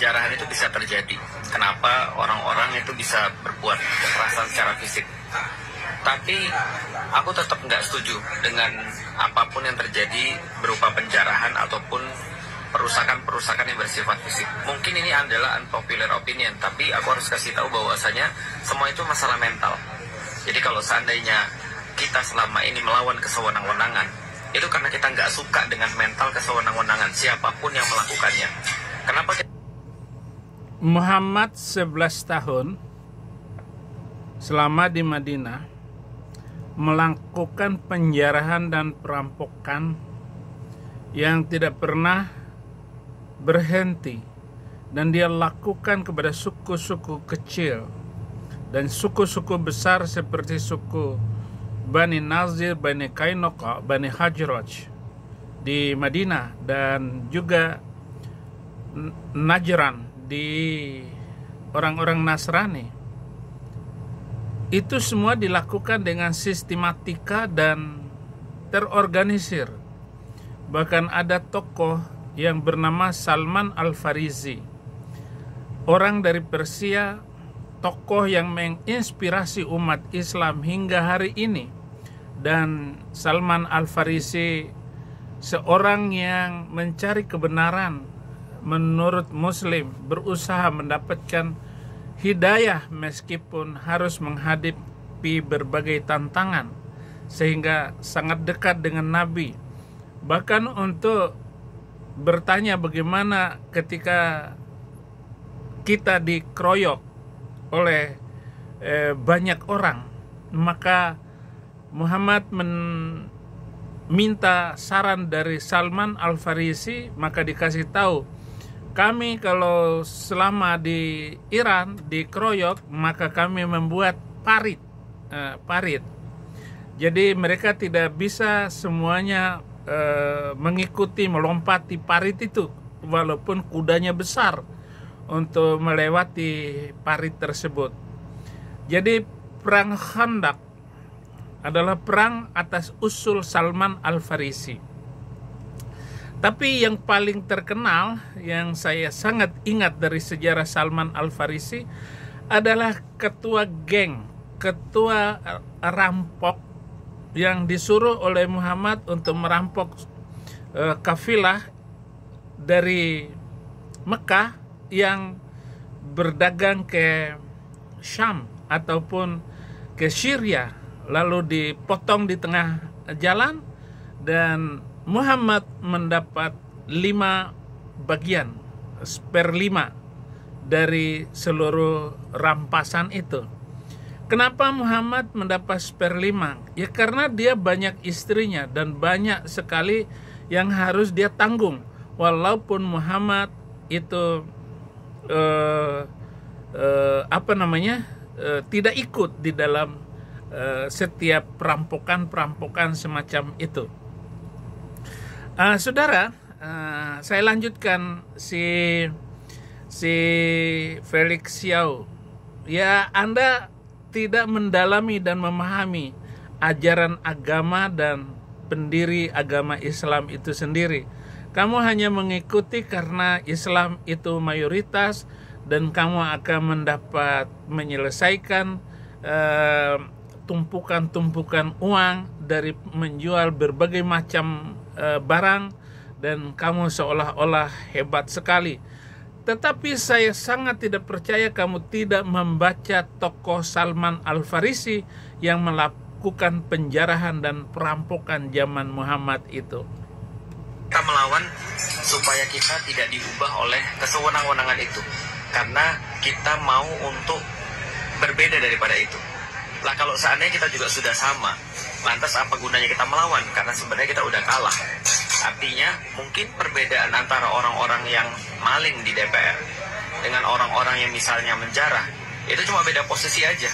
penjarahan itu bisa terjadi. Kenapa orang-orang itu bisa berbuat kekerasan secara fisik. Tapi aku tetap nggak setuju dengan apapun yang terjadi berupa penjarahan ataupun perusakan-perusakan yang bersifat fisik. Mungkin ini adalah unpopular opinion, tapi aku harus kasih tahu bahwasanya semua itu masalah mental. Jadi kalau seandainya kita selama ini melawan kesewenang-wenangan, itu karena kita nggak suka dengan mental kesewenang-wenangan siapapun yang melakukannya. Kenapa Muhammad 11 tahun selama di Madinah melakukan penjarahan dan perampokan yang tidak pernah berhenti, dan dia lakukan kepada suku-suku kecil dan suku-suku besar seperti suku Bani Nazir, Bani Kainuqa, Bani Hajraj di Madinah, dan juga Najran di orang-orang Nasrani. Itu semua dilakukan dengan sistematika dan terorganisir. Bahkan ada tokoh yang bernama Salman Al-Farisi, orang dari Persia, tokoh yang menginspirasi umat Islam hingga hari ini. Dan Salman Al-Farisi seorang yang mencari kebenaran menurut Muslim, berusaha mendapatkan hidayah meskipun harus menghadapi berbagai tantangan, sehingga sangat dekat dengan Nabi. Bahkan untuk bertanya bagaimana ketika kita dikeroyok oleh banyak orang, maka Muhammad minta saran dari Salman Al-Farisi, maka dikasih tahu, kami kalau selama di Iran dikeroyok, maka kami membuat parit. Jadi mereka tidak bisa semuanya mengikuti, melompati parit itu, walaupun kudanya besar untuk melewati parit tersebut. Jadi perang Khandaq adalah perang atas usul Salman Al-Farisi. Tapi yang paling terkenal, yang saya sangat ingat dari sejarah Salman Al-Farisi, adalah ketua geng, ketua rampok yang disuruh oleh Muhammad untuk merampok kafilah dari Mekah yang berdagang ke Syam ataupun ke Syria, lalu dipotong di tengah jalan, dan Muhammad mendapat 5 bagian, 1/5 dari seluruh rampasan itu. Kenapa Muhammad mendapat 1/5? Ya karena dia banyak istrinya dan banyak sekali yang harus dia tanggung. Walaupun Muhammad itu tidak ikut di dalam setiap perampokan semacam itu. Saudara, saya lanjutkan si Felix Xiao. Ya, Anda tidak mendalami dan memahami ajaran agama dan pendiri agama Islam itu sendiri. Kamu hanya mengikuti karena Islam itu mayoritas, dan kamu akan mendapat menyelesaikan tumpukan-tumpukan uang dari menjual berbagai macam barang, dan kamu seolah-olah hebat sekali. Tetapi saya sangat tidak percaya kamu tidak membaca tokoh Salman Al-Farisi yang melakukan penjarahan dan perampokan zaman Muhammad itu. Kita melawan supaya kita tidak diubah oleh kesewenang-wenangan itu, karena kita mau untuk berbeda daripada itu. Lah kalau seandainya kita juga sudah sama, lantas apa gunanya kita melawan? Karena sebenarnya kita udah kalah. Artinya mungkin perbedaan antara orang-orang yang maling di DPR dengan orang-orang yang misalnya menjarah, itu cuma beda posisi aja.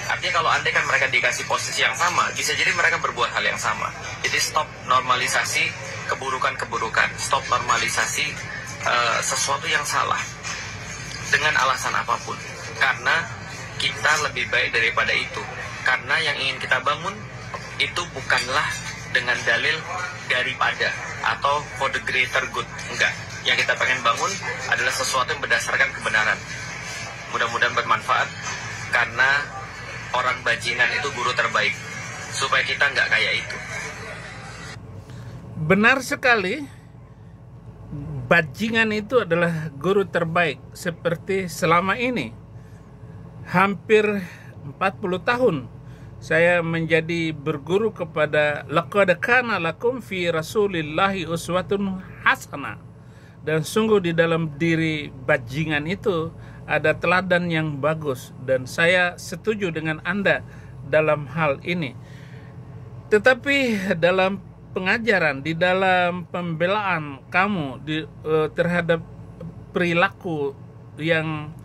Artinya kalau andai kan mereka dikasih posisi yang sama, bisa jadi mereka berbuat hal yang sama. Jadi stop normalisasi keburukan-keburukan, stop normalisasi sesuatu yang salah dengan alasan apapun. Karena kita lebih baik daripada itu. Karena yang ingin kita bangun itu bukanlah dengan dalil daripada atau for the greater good, enggak. Yang kita pengen bangun adalah sesuatu yang berdasarkan kebenaran. Mudah-mudahan bermanfaat, karena orang bajingan itu guru terbaik, supaya kita nggak kayak itu. Benar sekali, bajingan itu adalah guru terbaik. Seperti selama ini, hampir 40 tahun saya menjadi berguru kepada laqad kana lakum fi rasulillahi uswatun hasanah. Dan sungguh di dalam diri bajingan itu ada teladan yang bagus, dan saya setuju dengan Anda dalam hal ini. Tetapi dalam pengajaran, di dalam pembelaan kamu terhadap perilaku yang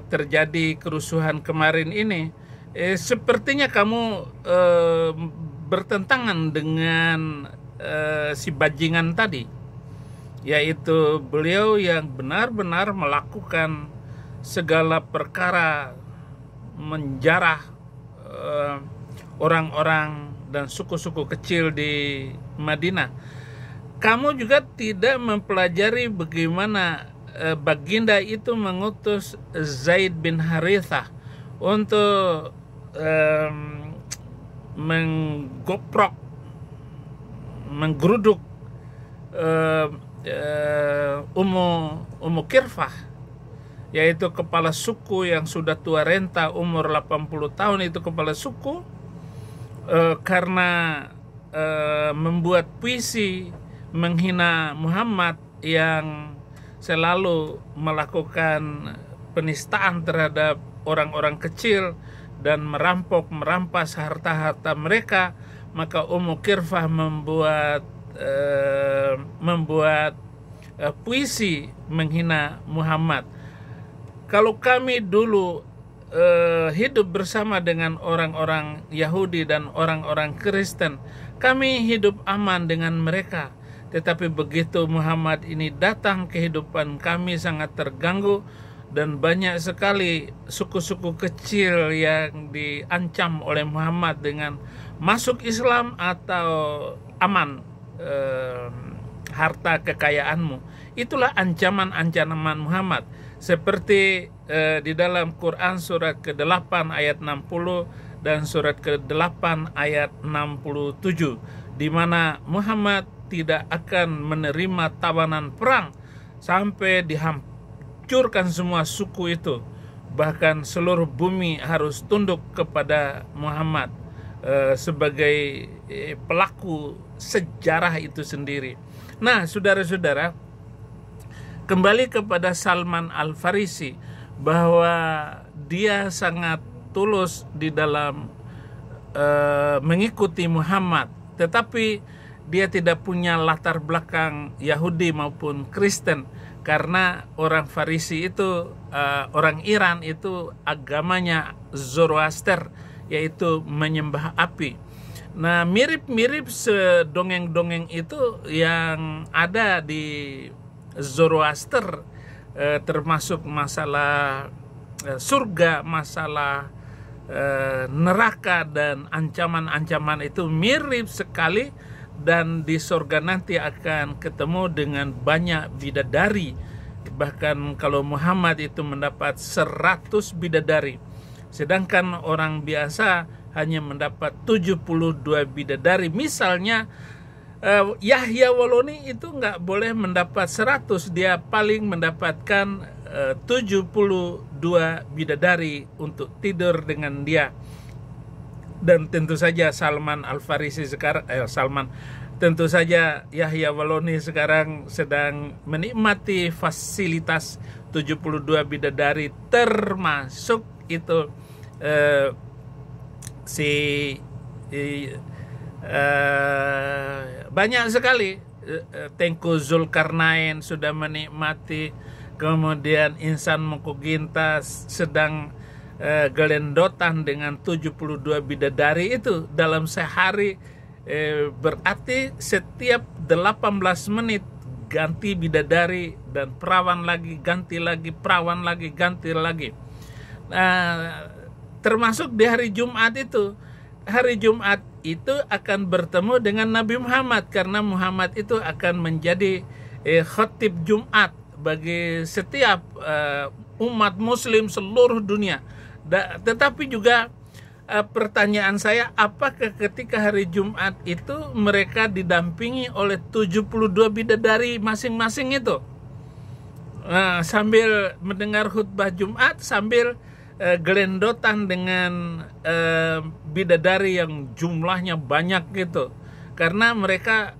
terjadi kerusuhan kemarin ini, sepertinya kamu bertentangan dengan si bajingan tadi, yaitu beliau yang benar-benar melakukan segala perkara menjarah orang-orang dan suku-suku kecil di Madinah. Kamu juga tidak mempelajari bagaimana baginda itu mengutus Zaid bin Harithah untuk menggoprok, menggeruduk Ummu Kirfah, yaitu kepala suku yang sudah tua renta, umur 80 tahun, itu kepala suku, karena membuat puisi menghina Muhammad yang selalu melakukan penistaan terhadap orang-orang kecil dan merampas harta-harta mereka. Maka Ummu Kirfah membuat puisi menghina Muhammad. Kalau kami dulu hidup bersama dengan orang-orang Yahudi dan orang-orang Kristen, kami hidup aman dengan mereka. Tetapi begitu Muhammad ini datang, kehidupan kami sangat terganggu, dan banyak sekali suku-suku kecil yang diancam oleh Muhammad dengan masuk Islam atau aman harta kekayaanmu. Itulah ancaman-ancaman Muhammad. Seperti di dalam Quran surat ke-8 ayat 60 dan surat ke-8 ayat 67, di mana Muhammad tidak akan menerima tawanan perang sampai dihancurkan semua suku itu. Bahkan seluruh bumi harus tunduk kepada Muhammad sebagai pelaku sejarah itu sendiri. Nah, saudara-saudara, kembali kepada Salman Al-Farisi, bahwa dia sangat tulus di dalam mengikuti Muhammad, tetapi dia tidak punya latar belakang Yahudi maupun Kristen, karena orang Farisi itu, orang Iran itu agamanya Zoroaster, yaitu menyembah api. Nah, mirip-mirip sedongeng-dongeng itu yang ada di Zoroaster, termasuk masalah surga, masalah neraka, dan ancaman-ancaman itu mirip sekali. Dan di surga nanti akan ketemu dengan banyak bidadari. Bahkan kalau Muhammad itu mendapat 100 bidadari, sedangkan orang biasa hanya mendapat 72 bidadari. Misalnya Yahya Waloni itu nggak boleh mendapat 100, dia paling mendapatkan 72 bidadari untuk tidur dengan dia. Dan tentu saja Salman Al-Farisi sekarang, tentu saja Yahya Waloni sekarang sedang menikmati fasilitas 72 bidadari, termasuk itu banyak sekali. Tengku Zulkarnain sudah menikmati, kemudian Insan Mukogintas sedang gelendotan dengan 72 bidadari itu dalam sehari. Berarti setiap 18 menit ganti bidadari, dan perawan lagi, ganti lagi, perawan lagi, ganti lagi. Termasuk di hari Jumat itu. Hari Jumat itu akan bertemu dengan Nabi Muhammad, karena Muhammad itu akan menjadi khatib Jumat bagi setiap umat muslim seluruh dunia. Tetapi juga pertanyaan saya, apakah ketika hari Jumat itu mereka didampingi oleh 72 bidadari masing-masing itu? Sambil mendengar khutbah Jumat, sambil gelendotan dengan bidadari yang jumlahnya banyak gitu. Karena mereka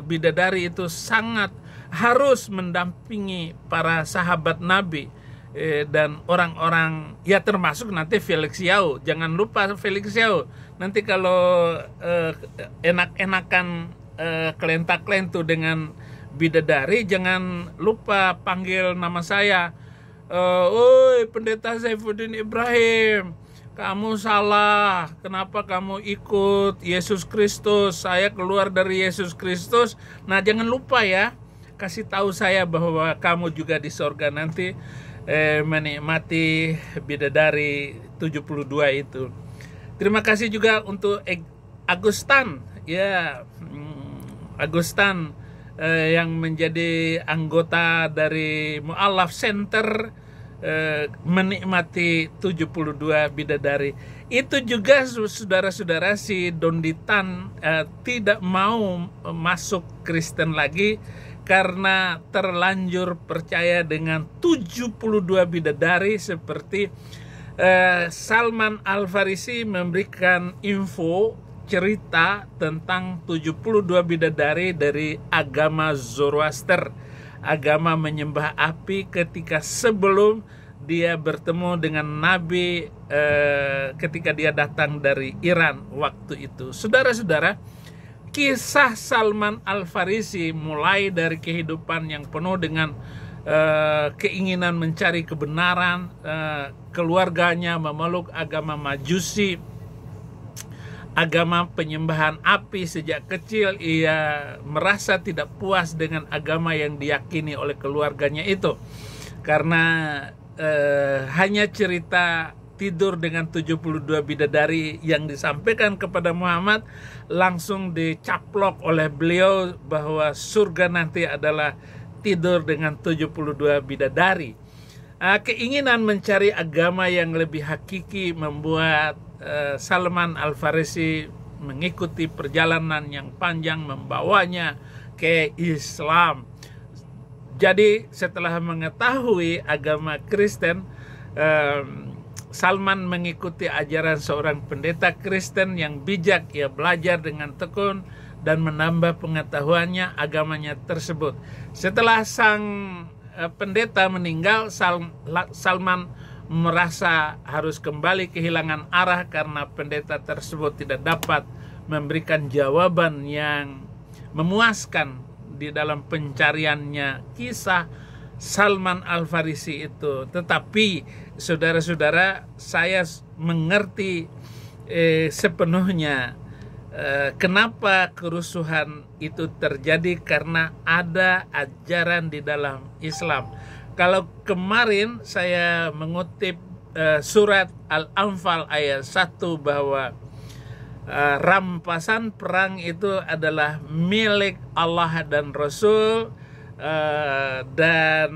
bidadari itu sangat harus mendampingi para sahabat Nabi dan orang-orang, ya termasuk nanti Felix Yao. Jangan lupa Felix Yao. Nanti kalau enak-enakan kelenta-kelentu dengan bidadari, jangan lupa panggil nama saya. Oi Pendeta Saifuddin Ibrahim, kamu salah. Kenapa kamu ikut Yesus Kristus? Saya keluar dari Yesus Kristus. Nah, jangan lupa ya, kasih tahu saya bahwa kamu juga di sorga nanti menikmati bidadari 72 itu. Terima kasih juga untuk Agustan, ya, Agustan yang menjadi anggota dari Mu'allaf Center, menikmati 72 bidadari. Itu juga saudara-saudara, si Donditan tidak mau masuk Kristen lagi karena terlanjur percaya dengan 72 bidadari. Seperti Salman Al-Farisi memberikan info cerita tentang 72 bidadari dari agama Zoroaster, agama menyembah api, ketika sebelum dia bertemu dengan Nabi ketika dia datang dari Iran waktu itu. Saudara-saudara, kisah Salman Al-Farisi mulai dari kehidupan yang penuh dengan keinginan mencari kebenaran, keluarganya memeluk agama Majusi, agama penyembahan api. Sejak kecil ia merasa tidak puas dengan agama yang diyakini oleh keluarganya itu, karena hanya cerita tidur dengan 72 bidadari yang disampaikan kepada Muhammad langsung dicaplok oleh beliau bahwa surga nanti adalah tidur dengan 72 bidadari. Keinginan mencari agama yang lebih hakiki membuat Salman Al-Farisi mengikuti perjalanan yang panjang membawanya ke Islam. Jadi setelah mengetahui agama Kristen, Salman mengikuti ajaran seorang pendeta Kristen yang bijak. Ia belajar dengan tekun dan menambah pengetahuannya agamanya tersebut. Setelah sang pendeta meninggal, Salman merasa harus kembali kehilangan arah karena pendeta tersebut tidak dapat memberikan jawaban yang memuaskan di dalam pencariannya kisah Salman Al-Farisi itu. Tetapi saudara-saudara, saya mengerti sepenuhnya kenapa kerusuhan itu terjadi, karena ada ajaran di dalam Islam. Kalau kemarin saya mengutip surat Al-Anfal ayat 1 bahwa rampasan perang itu adalah milik Allah dan Rasul, dan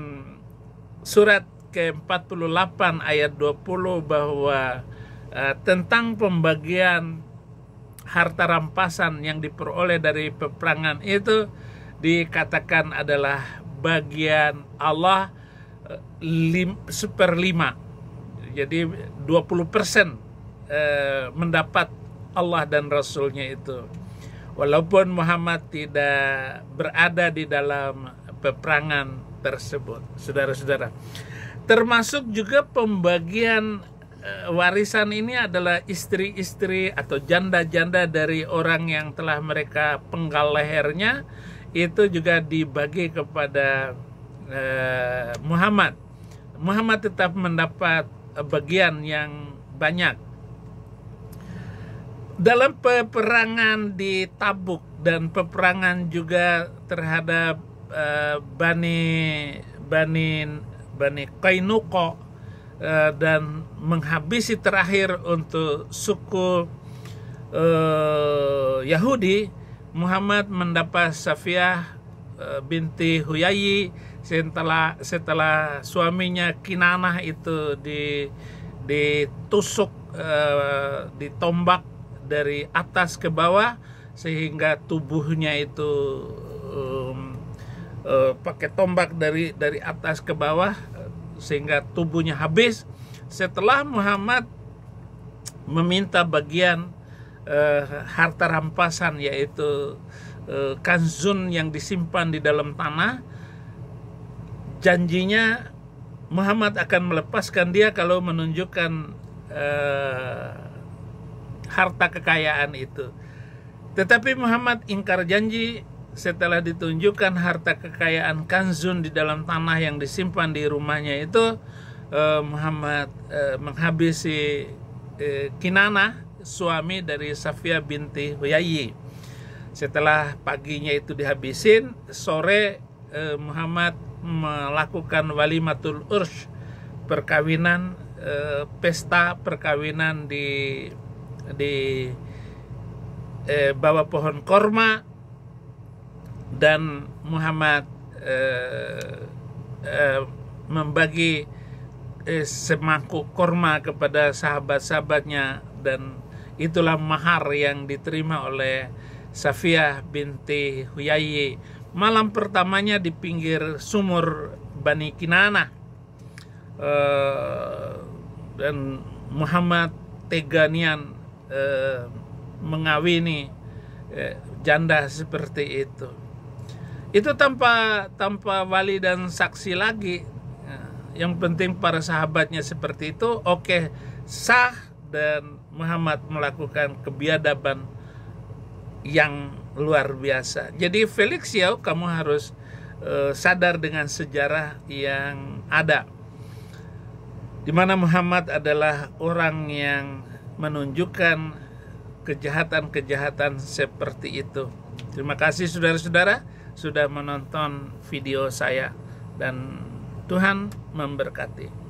surat ke-48 ayat 20 bahwa tentang pembagian harta rampasan yang diperoleh dari peperangan itu dikatakan adalah bagian Allah 1/5. Jadi 20% mendapat Allah dan Rasulnya itu. Walaupun Muhammad tidak berada di dalam peperangan tersebut, saudara-saudara. Termasuk juga pembagian warisan ini adalah istri-istri atau janda-janda dari orang yang telah mereka penggal lehernya, itu juga dibagi kepada Muhammad. Muhammad tetap mendapat bagian yang banyak. Dalam peperangan di Tabuk dan peperangan juga terhadap Bani Qainuqa dan menghabisi terakhir untuk suku Yahudi, Muhammad mendapat Safiyah binti Huyai setelah suaminya Kinanah itu ditusuk, ditombak dari atas ke bawah sehingga tubuhnya itu pakai tombak dari atas ke bawah sehingga tubuhnya habis. Setelah Muhammad meminta bagian harta rampasan, yaitu kanzun yang disimpan di dalam tanah, janjinya Muhammad akan melepaskan dia kalau menunjukkan harta kekayaan itu. Tetapi Muhammad ingkar janji. Setelah ditunjukkan harta kekayaan kanzun di dalam tanah yang disimpan di rumahnya itu, Muhammad menghabisi Kinanah, suami dari Safiyah binti Huyai. Setelah paginya itu dihabisin, sore Muhammad melakukan walimatul ursh, perkawinan, pesta perkawinan di bawah pohon korma. Dan Muhammad membagi semangkuk korma kepada sahabat-sahabatnya, dan itulah mahar yang diterima oleh Safiyah binti Huyai. Malam pertamanya di pinggir sumur Bani Kinanah, dan Muhammad teganian mengawini janda seperti itu. Itu tanpa wali dan saksi lagi. Yang penting para sahabatnya seperti itu, oke, sah, dan Muhammad melakukan kebiadaban yang luar biasa. Jadi Felix Yao, kamu harus sadar dengan sejarah yang ada, di mana Muhammad adalah orang yang menunjukkan kejahatan-kejahatan seperti itu. Terima kasih saudara-saudara sudah menonton video saya, dan Tuhan memberkati.